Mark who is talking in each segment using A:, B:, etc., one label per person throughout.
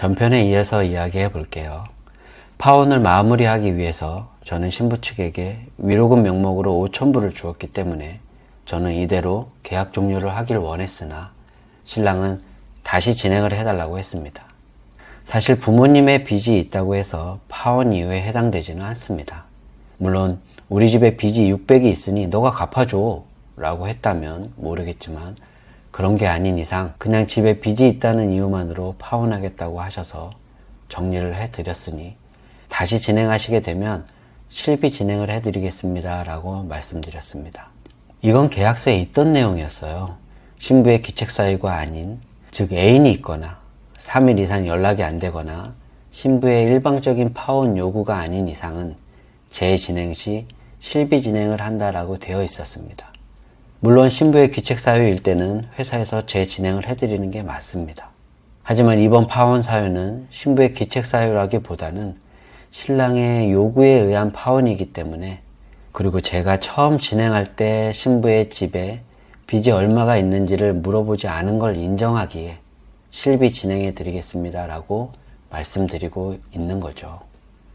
A: 전편에 이어서 이야기해 볼게요. 파혼을 마무리하기 위해서 저는 신부 측에게 위로금 명목으로 5,000불을 주었기 때문에 저는 이대로 계약 종료를 하길 원했으나 신랑은 다시 진행을 해달라고 했습니다. 사실 부모님의 빚이 있다고 해서 파혼 이유에 해당되지는 않습니다. 물론 우리 집에 빚이 600이 있으니 너가 갚아줘 라고 했다면 모르겠지만 그런 게 아닌 이상 그냥 집에 빚이 있다는 이유만으로 파혼하겠다고 하셔서 정리를 해드렸으니 다시 진행하시게 되면 실비 진행을 해드리겠습니다 라고 말씀드렸습니다. 이건 계약서에 있던 내용이었어요. 신부의 기책사유가 아닌, 즉 애인이 있거나 3일 이상 연락이 안 되거나 신부의 일방적인 파혼 요구가 아닌 이상은 재진행 시 실비 진행을 한다라고 되어 있었습니다. 물론 신부의 귀책사유일 때는 회사에서 재진행을 해드리는 게 맞습니다. 하지만 이번 파혼 사유는 신부의 귀책사유라기보다는 신랑의 요구에 의한 파혼이기 때문에, 그리고 제가 처음 진행할 때 신부의 집에 빚이 얼마가 있는지를 물어보지 않은 걸 인정하기에 실비 진행해 드리겠습니다 라고 말씀드리고 있는 거죠.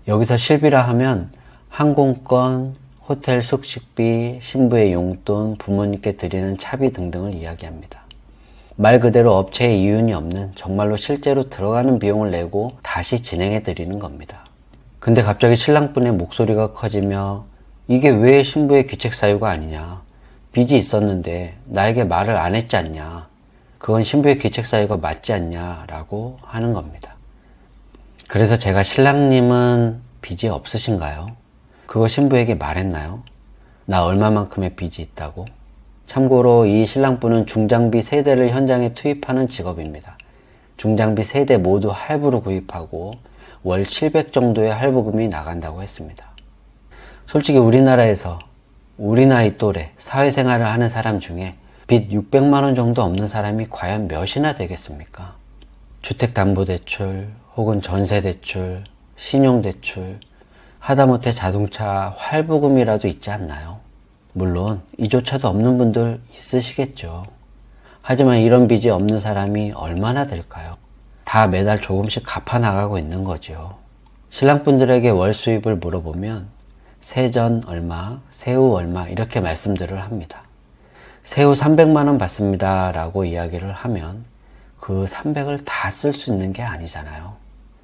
A: 여기서 실비라 하면 항공권, 호텔 숙식비, 신부의 용돈, 부모님께 드리는 차비 등등을 이야기합니다. 말 그대로 업체에 이윤이 없는, 정말로 실제로 들어가는 비용을 내고 다시 진행해 드리는 겁니다. 근데 갑자기 신랑분의 목소리가 커지며 이게 왜 신부의 귀책사유가 아니냐, 빚이 있었는데 나에게 말을 안 했지 않냐, 그건 신부의 귀책사유가 맞지 않냐 라고 하는 겁니다. 그래서 제가 신랑님은 빚이 없으신가요? 그거 신부에게 말했나요? 나 얼마만큼의 빚이 있다고? 참고로 이 신랑분은 중장비 3대를 현장에 투입하는 직업입니다. 중장비 3대 모두 할부로 구입하고 월 700 정도의 할부금이 나간다고 했습니다. 솔직히 우리나라에서 우리 나이 또래 사회생활을 하는 사람 중에 빚 600만 원 정도 없는 사람이 과연 몇이나 되겠습니까? 주택담보대출 혹은 전세대출, 신용대출, 하다못해 자동차 할부금이라도 있지 않나요? 물론 이조차도 없는 분들 있으시겠죠. 하지만 이런 빚이 없는 사람이 얼마나 될까요? 다 매달 조금씩 갚아나가고 있는 거죠. 신랑분들에게 월 수입을 물어보면 세전 얼마, 세후 얼마 이렇게 말씀들을 합니다. 세후 300만 원 받습니다 라고 이야기를 하면 그 300을 다 쓸 수 있는 게 아니잖아요.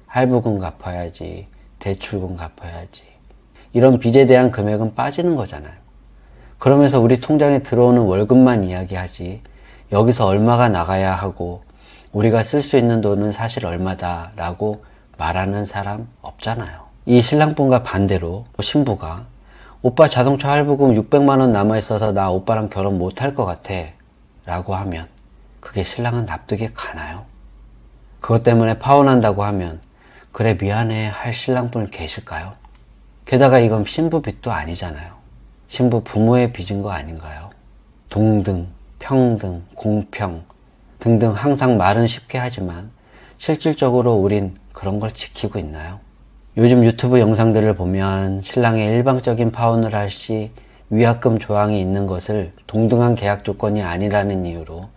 A: 할부금 갚아야지, 대출금 갚아야지. 이런 빚에 대한 금액은 빠지는 거잖아요. 그러면서 우리 통장에 들어오는 월급만 이야기하지 여기서 얼마가 나가야 하고 우리가 쓸 수 있는 돈은 사실 얼마다 라고 말하는 사람 없잖아요. 이 신랑분과 반대로 신부가 오빠 자동차 할부금 600만 원 남아있어서 나 오빠랑 결혼 못할 것 같아 라고 하면 그게 신랑은 납득이 가나요? 그것 때문에 파혼한다고 하면 그래 미안해 할 신랑분 계실까요? 게다가 이건 신부 빚도 아니잖아요. 신부 부모의 빚인 거 아닌가요? 동등, 평등, 공평 등등 항상 말은 쉽게 하지만 실질적으로 우린 그런 걸 지키고 있나요? 요즘 유튜브 영상들을 보면 신랑의 일방적인 파혼을 할 시 위약금 조항이 있는 것을 동등한 계약 조건이 아니라는 이유로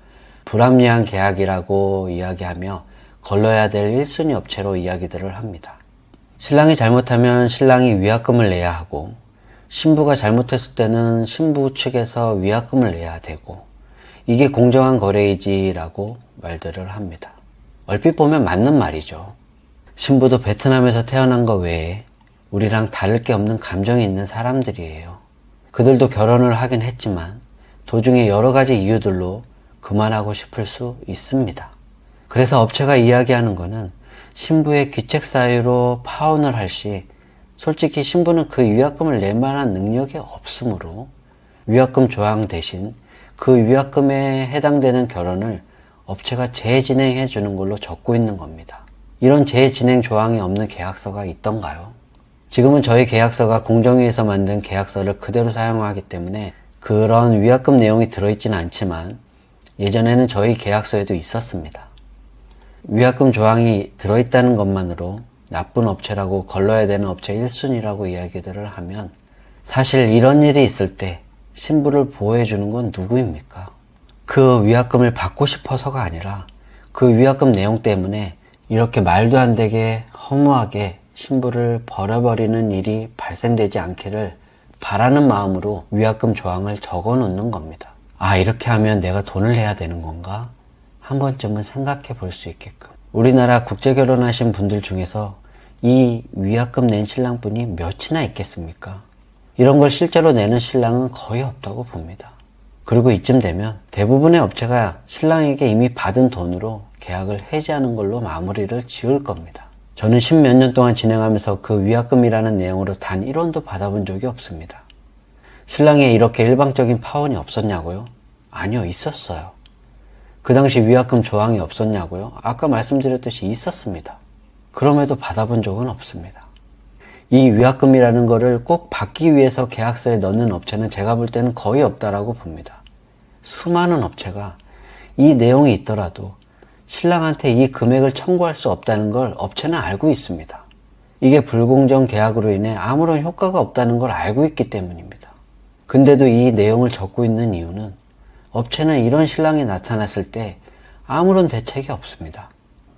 A: 불합리한 계약이라고 이야기하며 걸러야 될 1순위 업체로 이야기들을 합니다. 신랑이 잘못하면 신랑이 위약금을 내야 하고 신부가 잘못했을 때는 신부 측에서 위약금을 내야 되고 이게 공정한 거래이지 라고 말들을 합니다. 얼핏 보면 맞는 말이죠. 신부도 베트남에서 태어난 것 외에 우리랑 다를 게 없는 감정이 있는 사람들이에요. 그들도 결혼을 하긴 했지만 도중에 여러 가지 이유들로 그만하고 싶을 수 있습니다. 그래서 업체가 이야기하는 거는 신부의 귀책 사유로 파혼을 할 시 솔직히 신부는 그 위약금을 낼 만한 능력이 없으므로 위약금 조항 대신 그 위약금에 해당되는 결혼을 업체가 재진행해 주는 걸로 적고 있는 겁니다. 이런 재진행 조항이 없는 계약서가 있던가요? 지금은 저희 계약서가 공정위에서 만든 계약서를 그대로 사용하기 때문에 그런 위약금 내용이 들어있지는 않지만 예전에는 저희 계약서에도 있었습니다. 위약금 조항이 들어있다는 것만으로 나쁜 업체라고 걸러야 되는 업체 1순위라고 이야기들을 하면 사실 이런 일이 있을 때 신부를 보호해주는 건 누구입니까? 그 위약금을 받고 싶어서가 아니라 그 위약금 내용 때문에 이렇게 말도 안 되게 허무하게 신부를 버려버리는 일이 발생되지 않기를 바라는 마음으로 위약금 조항을 적어 놓는 겁니다. 아, 이렇게 하면 내가 돈을 내야 되는 건가? 한 번쯤은 생각해 볼 수 있게끔. 우리나라 국제 결혼하신 분들 중에서 이 위약금 낸 신랑분이 몇이나 있겠습니까? 이런 걸 실제로 내는 신랑은 거의 없다고 봅니다. 그리고 이쯤 되면 대부분의 업체가 신랑에게 이미 받은 돈으로 계약을 해지하는 걸로 마무리를 지을 겁니다. 저는 10몇 년 동안 진행하면서 그 위약금이라는 내용으로 단 1원도 받아본 적이 없습니다. 신랑에 이렇게 일방적인 파혼이 없었냐고요? 아니요, 있었어요. 그 당시 위약금 조항이 없었냐고요? 아까 말씀드렸듯이 있었습니다. 그럼에도 받아본 적은 없습니다. 이 위약금이라는 거를 꼭 받기 위해서 계약서에 넣는 업체는 제가 볼 때는 거의 없다라고 봅니다. 수많은 업체가 이 내용이 있더라도 신랑한테 이 금액을 청구할 수 없다는 걸 업체는 알고 있습니다. 이게 불공정 계약으로 인해 아무런 효과가 없다는 걸 알고 있기 때문입니다. 근데도 이 내용을 적고 있는 이유는 업체는 이런 신랑이 나타났을 때 아무런 대책이 없습니다.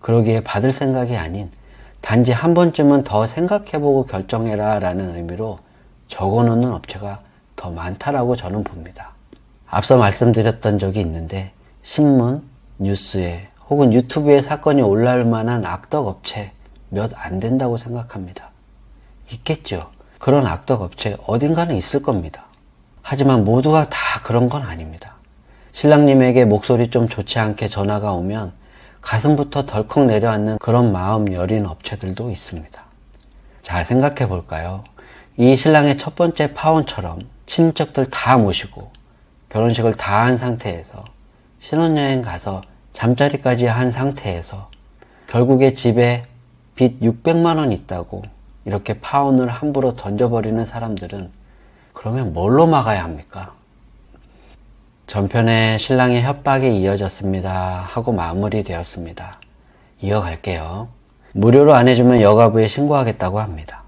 A: 그러기에 받을 생각이 아닌 단지 한 번쯤은 더 생각해보고 결정해라 라는 의미로 적어놓는 업체가 더 많다라고 저는 봅니다. 앞서 말씀드렸던 적이 있는데 신문, 뉴스에 혹은 유튜브에 사건이 올라올 만한 악덕 업체 몇 안 된다고 생각합니다. 있겠죠. 그런 악덕 업체 어딘가는 있을 겁니다. 하지만 모두가 다 그런 건 아닙니다. 신랑님에게 목소리 좀 좋지 않게 전화가 오면 가슴부터 덜컥 내려앉는 그런 마음 여린 업체들도 있습니다. 자, 생각해 볼까요? 이 신랑의 첫 번째 파혼처럼 친척들 다 모시고 결혼식을 다 한 상태에서 신혼여행 가서 잠자리까지 한 상태에서 결국에 집에 빚 600만 원 있다고 이렇게 파혼을 함부로 던져버리는 사람들은 그러면 뭘로 막아야 합니까? 전편에 신랑의 협박이 이어졌습니다 하고 마무리되었습니다. 이어갈게요. 무료로 안 해주면 여가부에 신고하겠다고 합니다.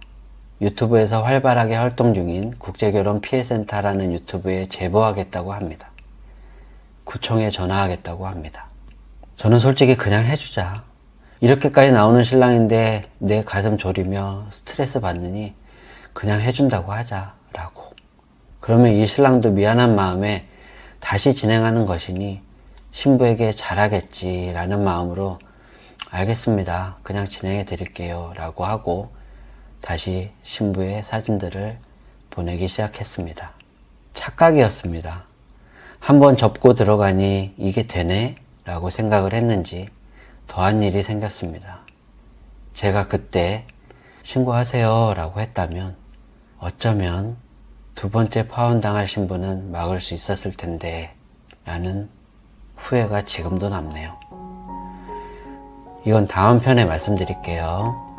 A: 유튜브에서 활발하게 활동 중인 국제결혼 피해센터라는 유튜브에 제보하겠다고 합니다. 구청에 전화하겠다고 합니다. 저는 솔직히 그냥 해주자. 이렇게까지 나오는 신랑인데 내 가슴 졸이며 스트레스 받느니 그냥 해준다고 하자라고. 그러면 이 신랑도 미안한 마음에 다시 진행하는 것이니 신부에게 잘하겠지라는 마음으로 알겠습니다. 그냥 진행해 드릴게요 라고 하고 다시 신부의 사진들을 보내기 시작했습니다. 착각이었습니다. 한번 접고 들어가니 이게 되네? 라고 생각을 했는지 더한 일이 생겼습니다. 제가 그때 신고하세요 라고 했다면 어쩌면 두 번째 파혼당할 신부는 막을 수 있었을 텐데 라는 후회가 지금도 남네요. 이건 다음 편에 말씀드릴게요.